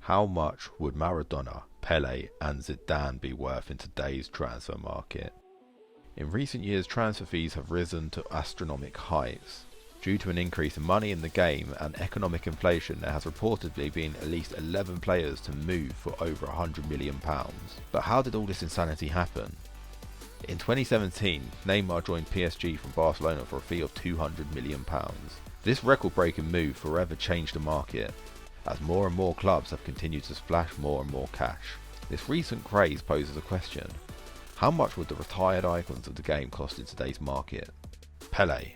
How much would Maradona, Pele and Zidane be worth in today's transfer market? In recent years, transfer fees have risen to astronomical heights. Due to an increase in money in the game and economic inflation, there has reportedly been at least 11 players to move for over £100 million. But how did all this insanity happen? In 2017, Neymar joined PSG from Barcelona for a fee of £200 million. This record-breaking move forever changed the market, as more and more clubs have continued to splash more and more cash. This recent craze poses a question. How much would the retired icons of the game cost in today's market? Pele.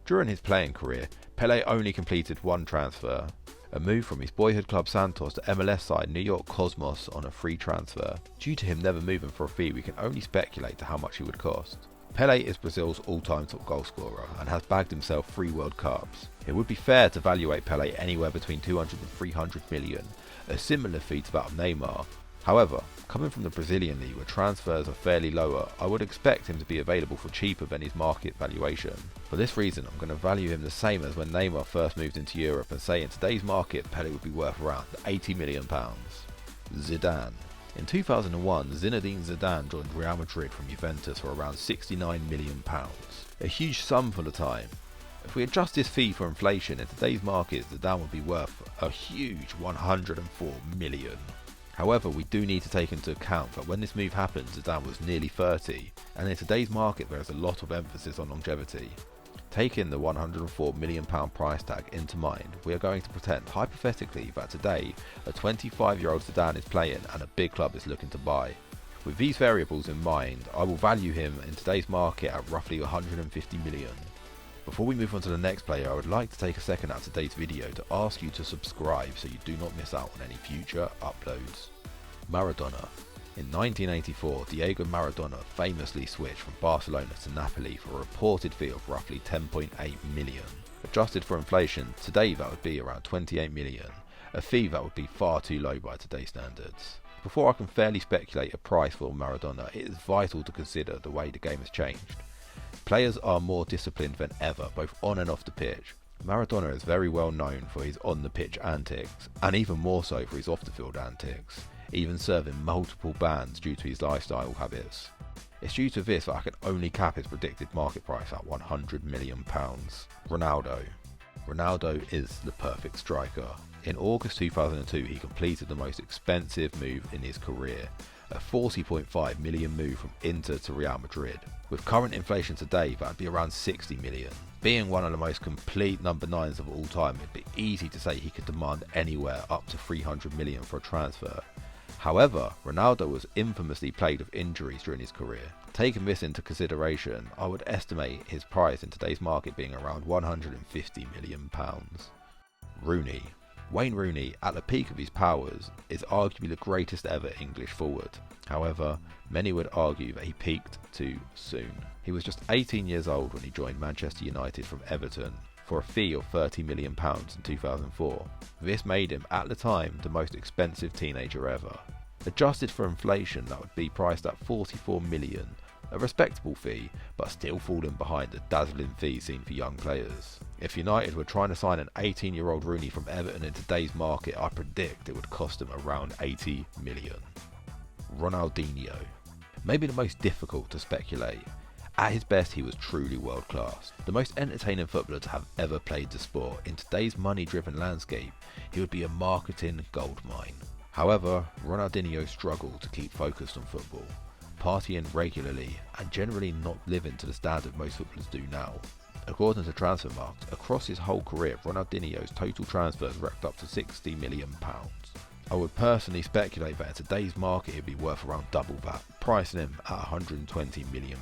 During his playing career, Pele only completed one transfer, a move from his boyhood club Santos to MLS side New York Cosmos on a free transfer. Due to him never moving for a fee, we can only speculate to how much he would cost. Pele is Brazil's all-time top goalscorer and has bagged himself 3 World Cups. It would be fair to evaluate Pele anywhere between 200 and 300 million, a similar fee to that of Neymar. However, coming from the Brazilian league where transfers are fairly lower, I would expect him to be available for cheaper than his market valuation. For this reason, I'm going to value him the same as when Neymar first moved into Europe and say in today's market Pele would be worth around £80 million. Zidane. In 2001, Zinedine Zidane joined Real Madrid from Juventus for around £69 million, a huge sum for the time. If we adjust this fee for inflation, in today's market Zidane would be worth a huge £104 million. However, we do need to take into account that when this move happened, Zidane was nearly 30, and in today's market there is a lot of emphasis on longevity. Taking the £104 million price tag into mind, we are going to pretend hypothetically that today a 25-year-old Zidane is playing and a big club is looking to buy. With these variables in mind, I will value him in today's market at roughly £150 million. Before we move on to the next player, I would like to take a second out of today's video to ask you to subscribe so you do not miss out on any future uploads. Maradona. In 1984, Diego Maradona famously switched from Barcelona to Napoli for a reported fee of roughly 10.8 million. Adjusted for inflation, today that would be around 28 million, a fee that would be far too low by today's standards. Before I can fairly speculate a price for Maradona, it is vital to consider the way the game has changed. Players are more disciplined than ever, both on and off the pitch. Maradona is very well known for his on-the-pitch antics, and even more so for his off-the-field antics, even serving multiple bans due to his lifestyle habits. It's due to this that I can only cap his predicted market price at £100 million. Ronaldo. Ronaldo is the perfect striker. In August 2002, he completed the most expensive move in his career, a £40.5 million move from Inter to Real Madrid. With current inflation today, that would be around 60 million. Being one of the most complete number 9s of all time, it'd be easy to say he could demand anywhere up to 300 million for a transfer. However, Ronaldo was infamously plagued with injuries during his career. Taking this into consideration, I would estimate his price in today's market being around £150 million. Rooney. Wayne Rooney, at the peak of his powers, is arguably the greatest ever English forward. However, many would argue that he peaked too soon. He was just 18 years old when he joined Manchester United from Everton for a fee of £30 million in 2004. This made him, at the time, the most expensive teenager ever. Adjusted for inflation, that would be priced at £44 million, a respectable fee, but still falling behind the dazzling fee seen for young players. If United were trying to sign an 18-year-old Rooney from Everton in today's market, I predict it would cost them around 80 million. Ronaldinho. Maybe the most difficult to speculate. At his best, he was truly world class. The most entertaining footballer to have ever played the sport. In today's money-driven landscape, he would be a marketing goldmine. However, Ronaldinho struggled to keep focused on football, partying regularly and generally not living to the standard most footballers do now. According to Transfermarkt, across his whole career, Ronaldinho's total transfers racked up to £60 million. I would personally speculate that in today's market it'd be worth around double that, pricing him at £120 million.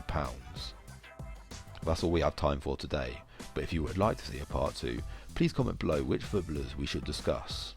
That's all we have time for today, but if you would like to see a part 2, please comment below which footballers we should discuss.